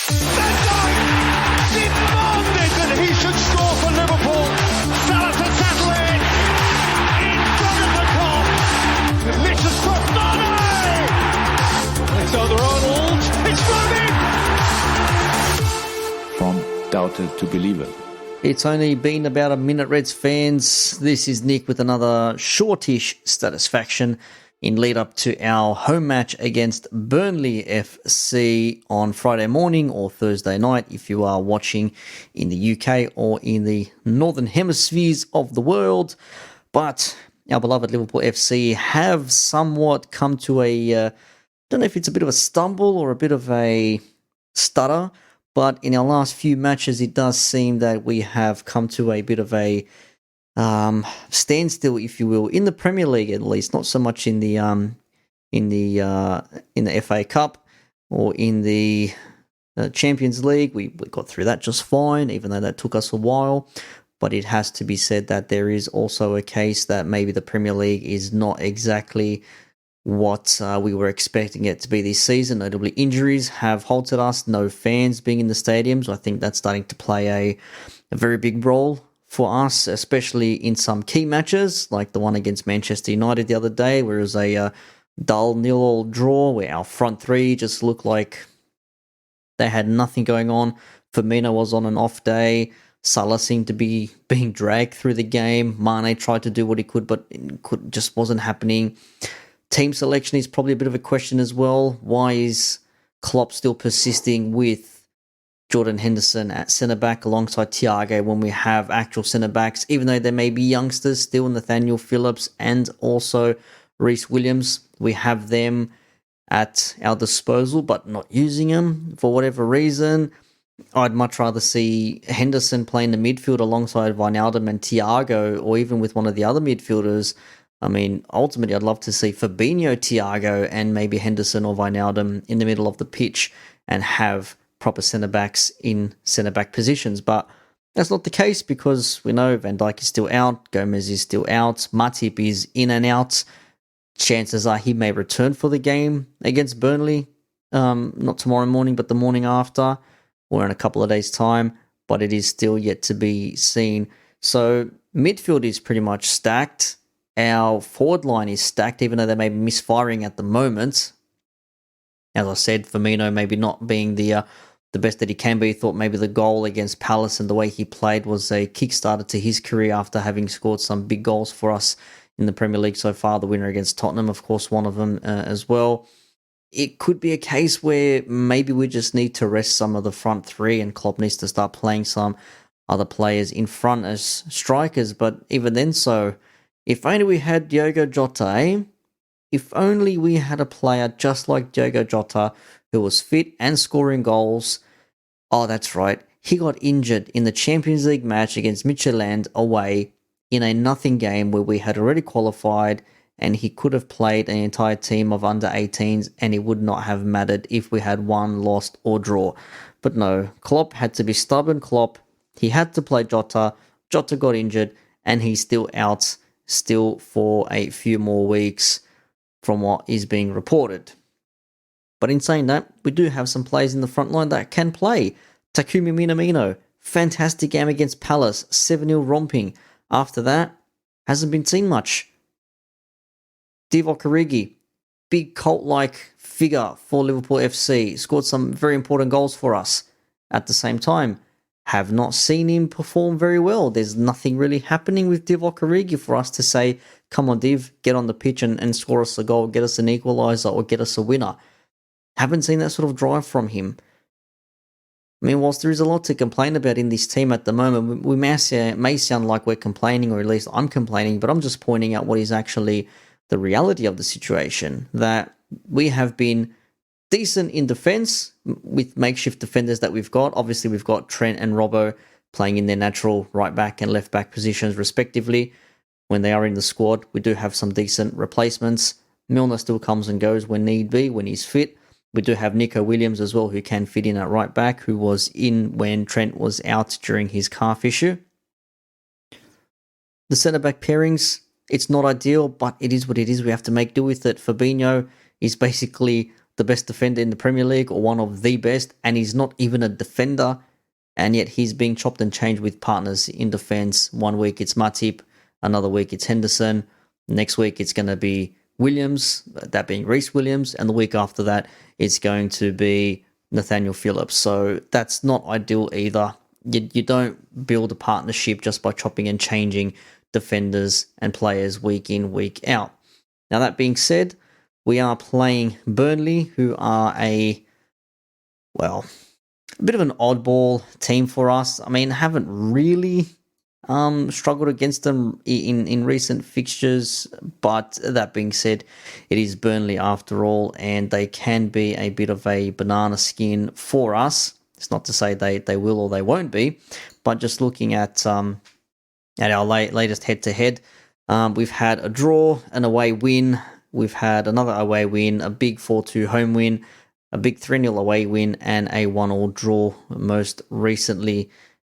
Demanded that he should score for Liverpool. Salah to settle in front of the Kop. Vicious cross, Mane! Alexander-Arnold, it's running! From doubter to believer. It's only been about a minute, Reds fans. This is Nick with another shortish Statisfaction in lead up to our home match against Burnley FC on Friday morning or Thursday night if you are watching in the UK or in the northern hemispheres of the world. But our beloved Liverpool FC have somewhat come to I don't know if it's a bit of a stumble or a bit of a stutter, but in our last few matches it does seem that we have come to a bit of a standstill, if you will, in the Premier League at least. Not so much in the FA Cup or in the Champions League. We got through that just fine, even though that took us a while. But it has to be said that there is also a case that maybe the Premier League is not exactly what we were expecting it to be this season. Notably, injuries have halted us. No fans being in the stadiums. I think that's starting to play a very big role for us, especially in some key matches, like the one against Manchester United the other day, where it was a dull 0-0 draw, where our front three just looked like they had nothing going on. Firmino was on an off day. Salah seemed to be being dragged through the game. Mane tried to do what he could, but it just wasn't happening. Team selection is probably a bit of a question as well. Why is Klopp still persisting with Jordan Henderson at centre-back alongside Thiago when we have actual centre-backs, even though there may be youngsters still, Nathaniel Phillips and also Reece Williams? We have them at our disposal, but not using them for whatever reason. I'd much rather see Henderson play in the midfield alongside Wijnaldum and Thiago, or even with one of the other midfielders. I mean, ultimately, I'd love to see Fabinho, Thiago, and maybe Henderson or Wijnaldum in the middle of the pitch and have proper centre-backs in centre-back positions. But that's not the case because we know Van Dijk is still out, Gomez is still out, Matip is in and out. Chances are he may return for the game against Burnley, not tomorrow morning, but the morning after, or in a couple of days' time, but it is still yet to be seen. So midfield is pretty much stacked. Our forward line is stacked, even though they may be misfiring at the moment. As I said, Firmino maybe not being the best that he can be. Thought maybe the goal against Palace and the way he played was a kickstarter to his career after having scored some big goals for us in the Premier League so far. The winner against Tottenham, of course, one of them as well. It could be a case where maybe we just need to rest some of the front three and Klopp needs to start playing some other players in front as strikers. But even then, so if only we had Diogo Jota, eh? If only we had a player just like Diogo Jota who was fit and scoring goals. Oh, that's right. He got injured in the Champions League match against Midtjylland away in a nothing game where we had already qualified, and he could have played an entire team of under 18s and it would not have mattered if we had won, lost or draw. But no, Klopp had to be stubborn Klopp. He had to play Jota. Jota got injured and he's still out still for a few more weeks from what is being reported. But in saying that, we do have some players in the front line that can play. Takumi Minamino, fantastic game against Palace, 7-0 romping. After that, hasn't been seen much. Divock Origi, big cult-like figure for Liverpool FC, scored some very important goals for us. At the same time, have not seen him perform very well. There's nothing really happening with Divock Origi for us to say, come on Div, get on the pitch and score us a goal, get us an equaliser or get us a winner. Haven't seen that sort of drive from him. I mean, whilst there is a lot to complain about in this team at the moment, we may sound like we're complaining, or at least I'm complaining, but I'm just pointing out what is actually the reality of the situation, that we have been decent in defence with makeshift defenders that we've got. Obviously, we've got Trent and Robbo playing in their natural right back and left back positions respectively. When they are in the squad, we do have some decent replacements. Milner still comes and goes when need be, when he's fit. We do have Nico Williams as well, who can fit in at right back, who was in when Trent was out during his calf issue. The centre-back pairings, it's not ideal, but it is what it is. We have to make do with it. Fabinho is basically the best defender in the Premier League or one of the best, and he's not even a defender, and yet he's being chopped and changed with partners in defense. One week it's Matip, another week it's Henderson, next week it's going to be Williams, that being Reece Williams, and the week after that it's going to be Nathaniel Phillips. So that's not ideal either. You don't build a partnership just by chopping and changing defenders and players week in, week out. Now, that being said, we are playing Burnley, who are a bit of an oddball team for us. I mean, haven't really struggled against them in recent fixtures, but that being said, it is Burnley after all, and they can be a bit of a banana skin for us. It's not to say they will or they won't be, but just looking at our latest head-to-head, we've had a draw, an away win, we've had another away win, a big 4-2 home win, a big 3-0 away win, and a 1-1 draw most recently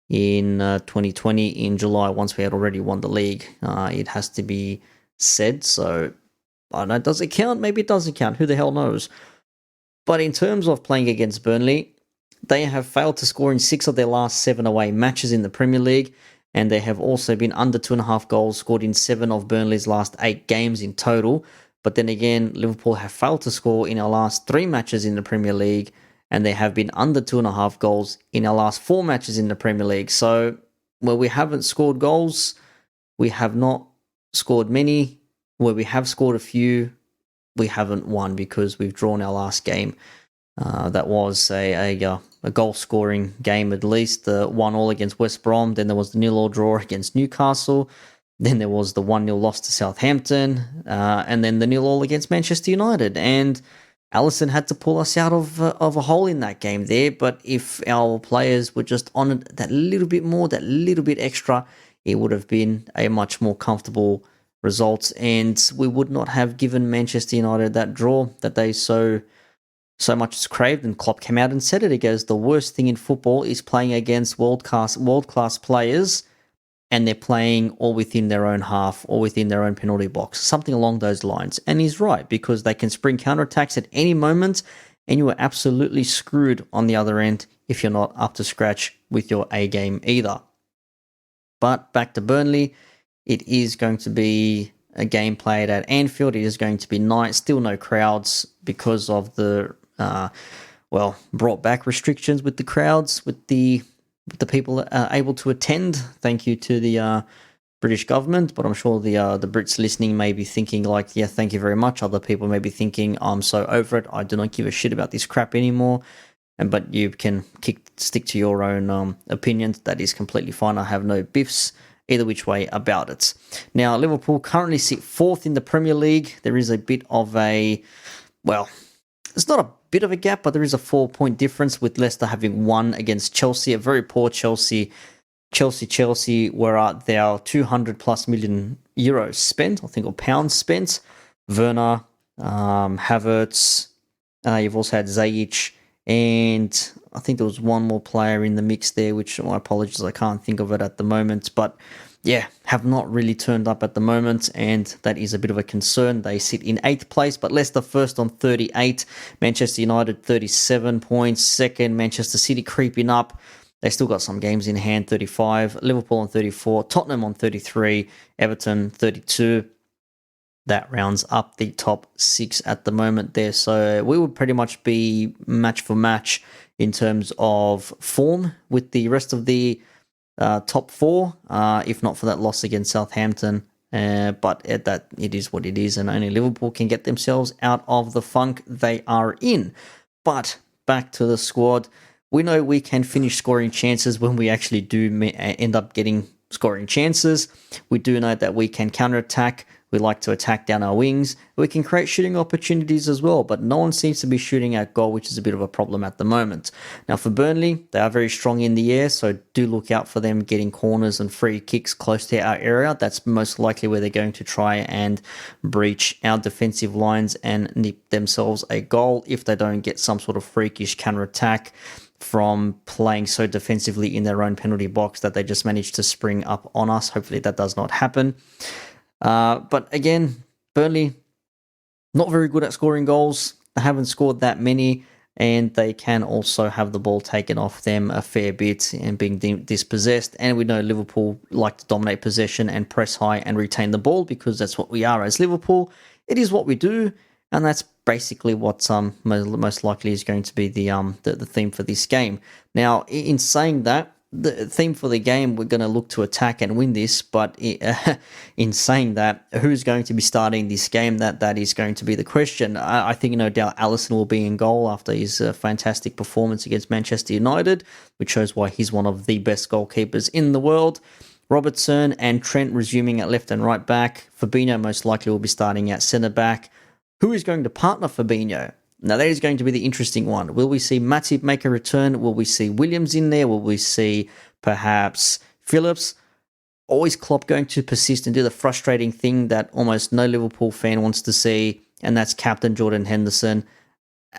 in 2020 in July, once we had already won the league. It has to be said, so I don't know, does it count? Maybe it doesn't count, who the hell knows? But in terms of playing against Burnley, they have failed to score in 6 of their last 7 away matches in the Premier League, and they have also been under 2.5 goals scored in 7 of Burnley's last 8 games in total. But then again, Liverpool have failed to score in our last 3 matches in the Premier League, and they have been under 2.5 goals in our last 4 matches in the Premier League. So, where we haven't scored goals, we have not scored many. Where we have scored a few, we haven't won because we've drawn our last game. That was a goal-scoring game at least. The 1-1 against West Brom, then there was the 0-0 draw against Newcastle, then there was the 1-0 loss to Southampton, and then the 0-0 against Manchester United. And Alisson had to pull us out of a hole in that game there, but if our players were just on it that little bit more, that little bit extra, it would have been a much more comfortable result, and we would not have given Manchester United that draw that they so much as craved. And Klopp came out and said it. He goes, the worst thing in football is playing against world-class players, and they're playing all within their own half or within their own penalty box, something along those lines. And he's right, because they can spring counterattacks at any moment, and you are absolutely screwed on the other end if you're not up to scratch with your A game either. But back to Burnley, it is going to be a game played at Anfield. It is going to be night, still no crowds because of the brought back restrictions with the crowds, with the people able to attend. Thank you to the British government, but I'm sure the Brits listening may be thinking like, yeah, thank you very much. Other people may be thinking, I'm so over it, I do not give a shit about this crap anymore. But you can stick to your own opinions. That is completely fine. I have no biffs either which way about it. Now, Liverpool currently sit 4th in the Premier League. There is a bit of it's not a bit of a gap, but there is a 4-point difference, with Leicester having won against Chelsea, a very poor Chelsea. Chelsea were at their 200+ million euros spent, I think, or pounds spent. Werner, Havertz, you've also had Zajic, and I think there was one more player in the mix there, which my apologies, I can't think of it at the moment. But yeah, have not really turned up at the moment, and that is a bit of a concern. They sit in 8th place, but Leicester first on 38, Manchester United 37 points, second, Manchester City creeping up. They still got some games in hand, 35, Liverpool on 34, Tottenham on 33, Everton 32. That rounds up the top 6 at the moment there. So we would pretty much be match for match in terms of form with the rest of the top 4, if not for that loss against Southampton. But it is what it is, and only Liverpool can get themselves out of the funk they are in. But back to the squad. We know we can finish scoring chances when we actually do end up getting scoring chances. We do know that we can counterattack. We like to attack down our wings. We can create shooting opportunities as well, but no one seems to be shooting at goal, which is a bit of a problem at the moment. Now for Burnley, they are very strong in the air, so do look out for them getting corners and free kicks close to our area. That's most likely where they're going to try and breach our defensive lines and nip themselves a goal if they don't get some sort of freakish counter-attack from playing so defensively in their own penalty box that they just managed to spring up on us. Hopefully that does not happen. But again, Burnley, not very good at scoring goals. They haven't scored that many, and they can also have the ball taken off them a fair bit and being dispossessed. And we know Liverpool like to dominate possession and press high and retain the ball because that's what we are as Liverpool. It is what we do, and that's basically what most likely is going to be the theme for this game. Now, in saying that, the theme for the game, we're going to look to attack and win this, but in saying that, who's going to be starting this game? That is going to be the question. I think no doubt Alisson will be in goal after his fantastic performance against Manchester United, which shows why he's one of the best goalkeepers in the world. Robertson and Trent resuming at left and right back. Fabinho most likely will be starting at centre back. Who is going to partner Fabinho? Now, that is going to be the interesting one. Will we see Matip make a return? Will we see Williams in there? Will we see perhaps Phillips? Or is Klopp going to persist and do the frustrating thing that almost no Liverpool fan wants to see, and that's captain Jordan Henderson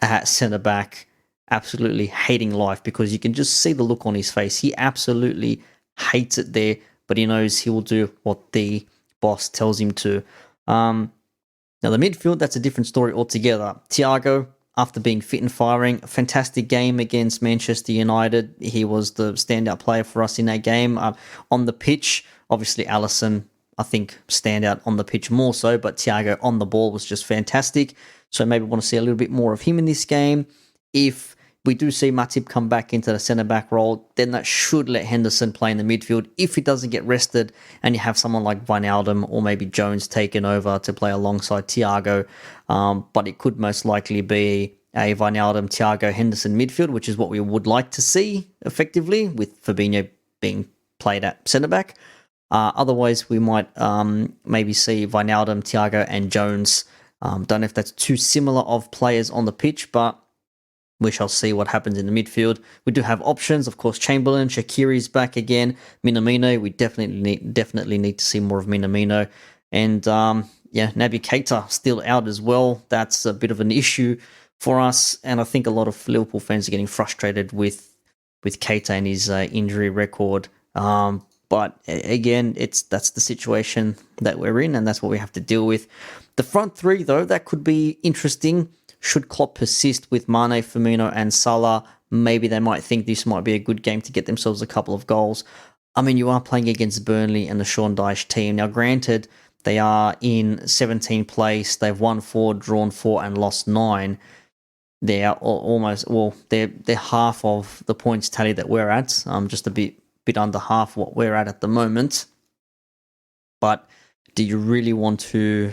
at centre-back, absolutely hating life, because you can just see the look on his face. He absolutely hates it there, but he knows he will do what the boss tells him to. Now, the midfield, that's a different story altogether. Thiago, after being fit and firing, a fantastic game against Manchester United. He was the standout player for us in that game. On the pitch, obviously Alisson, I think, standout on the pitch more so, but Thiago on the ball was just fantastic. So maybe want to see a little bit more of him in this game. If we do see Matip come back into the centre-back role, then that should let Henderson play in the midfield. If he doesn't get rested and you have someone like Wijnaldum or maybe Jones taken over to play alongside Thiago, but it could most likely be a Wijnaldum, Thiago, Henderson midfield, which is what we would like to see effectively, with Fabinho being played at centre-back. Otherwise, we might maybe see Wijnaldum, Thiago and Jones. Don't know if that's too similar of players on the pitch, but we shall see what happens in the midfield. We do have options, of course. Chamberlain, Shaqiri's back again. Minamino, we definitely need to see more of Minamino. And Naby Keita still out as well. That's a bit of an issue for us. And I think a lot of Liverpool fans are getting frustrated with Keita and his injury record. But again, that's the situation that we're in, and that's what we have to deal with. The front three, though, that could be interesting. Should Klopp persist with Mane, Firmino and Salah, maybe they might think this might be a good game to get themselves a couple of goals. I mean, you are playing against Burnley and the Sean Dyche team. Now, granted, they are in 17th place. They've won 4, drawn 4 and lost 9. They are they're half of the points tally that we're at. Just a bit under half what we're at the moment. But do you really want to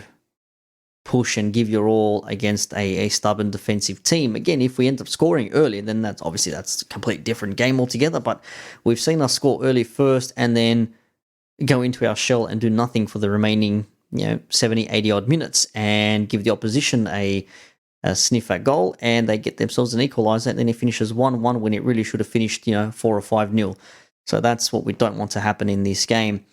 push and give your all against a stubborn defensive team? Again, if we end up scoring early, then that's a complete different game altogether. But we've seen us score early first and then go into our shell and do nothing for the remaining 70, 80 odd minutes and give the opposition a sniff at goal, and they get themselves an equaliser, and then it finishes 1-1 when it really should have finished 4 or 5-0. So that's what we don't want to happen in this game.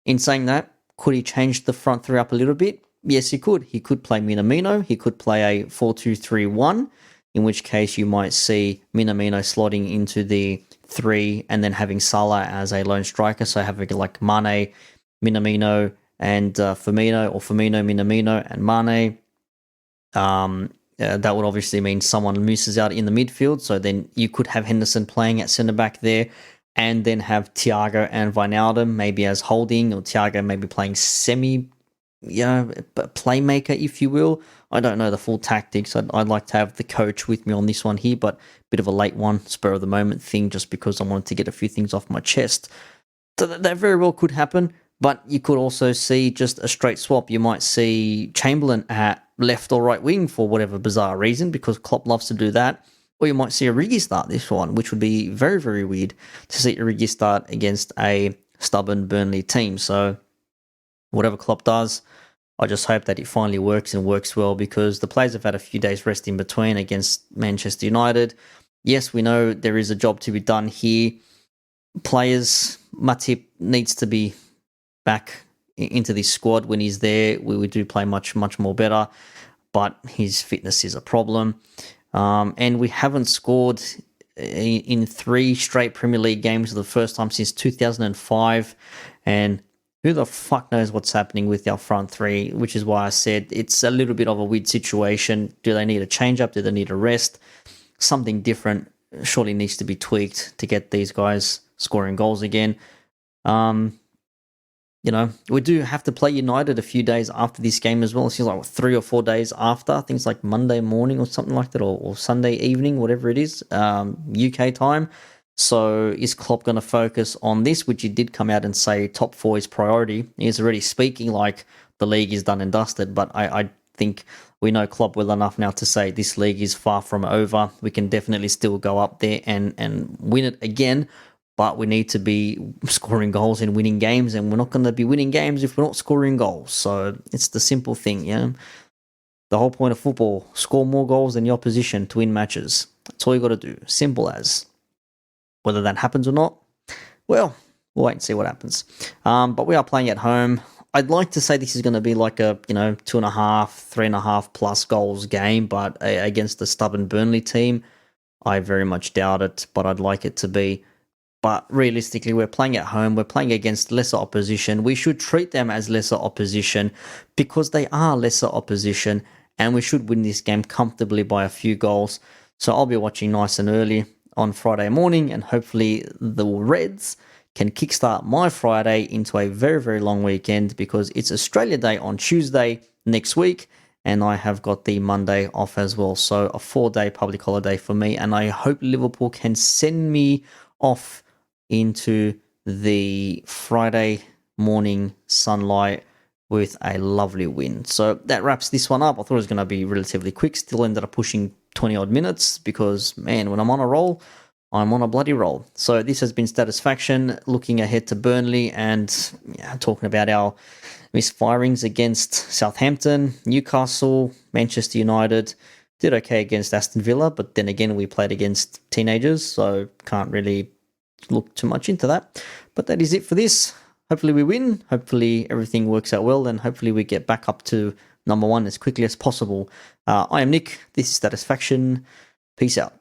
In saying that, could he change the front three up a little bit? Yes, he could. He could play Minamino. He could play a 4-2-3-1, in which case you might see Minamino slotting into the 3 and then having Salah as a lone striker. So having like Mane, Minamino, and Firmino, or Firmino, Minamino, and Mane. That would obviously mean someone misses out in the midfield. So then you could have Henderson playing at centre-back there, and then have Thiago and Wijnaldum maybe as holding, or Thiago maybe playing playmaker, if you will. I don't know the full tactics. I'd like to have the coach with me on this one here, but a bit of a late one, spur of the moment thing, just because I wanted to get a few things off my chest. So that very well could happen, but you could also see just a straight swap. You might see Chamberlain at left or right wing for whatever bizarre reason, because Klopp loves to do that. Or you might see Origi start this one, which would be very, very weird to see Origi start against a stubborn Burnley team. So whatever Klopp does, I just hope that it finally works and works well, because the players have had a few days rest in between against Manchester United. Yes, we know there is a job to be done here. Players, Matip needs to be back into this squad. When he's there, we do play much, much more better, but his fitness is a problem. And we haven't scored in 3 straight Premier League games for the first time since 2005. And who the fuck knows what's happening with our front three, which is why I said it's a little bit of a weird situation. Do they need a change up? Do they need a rest? Something different surely needs to be tweaked to get these guys scoring goals again. You know, we do have to play United a few days after this game as well. It seems like 3 or 4 days after. I think it's like Monday morning or something like that, or Sunday evening, whatever it is, UK time. So is Klopp going to focus on this, which he did come out and say top 4 is priority? He's already speaking like the league is done and dusted, but I think we know Klopp well enough now to say this league is far from over. We can definitely still go up there and win it again, but we need to be scoring goals and winning games, and we're not going to be winning games if we're not scoring goals. So it's the simple thing, yeah. The whole point of football, score more goals than the opposition to win matches. That's all you got to do. Simple as. Whether that happens or not, well, we'll wait and see what happens. But we are playing at home. I'd like to say this is going to be like a 2.5, 3.5 plus goals game, but against the stubborn Burnley team, I very much doubt it, but I'd like it to be. But realistically, we're playing at home. We're playing against lesser opposition. We should treat them as lesser opposition because they are lesser opposition, and we should win this game comfortably by a few goals. So I'll be watching nice and early on Friday morning, and hopefully the Reds can kickstart my Friday into a very, very long weekend because it's Australia Day on Tuesday next week, and I have got the Monday off as well. So a 4-day public holiday for me, and I hope Liverpool can send me off into the Friday morning sunlight with a lovely win. So that wraps this one up. I thought it was going to be relatively quick. Still ended up pushing 20 odd minutes because, man, when I'm on a roll, I'm on a bloody roll. So this has been Statisfaction, looking ahead to Burnley and talking about our misfirings against Southampton, Newcastle, Manchester United. Did okay against Aston Villa, but then again, we played against teenagers, so can't really look too much into that. But that is it for this. Hopefully we win. Hopefully everything works out well, and hopefully we get back up to number 1 as quickly as possible. I am Nick. This is Statisfaction. Peace out.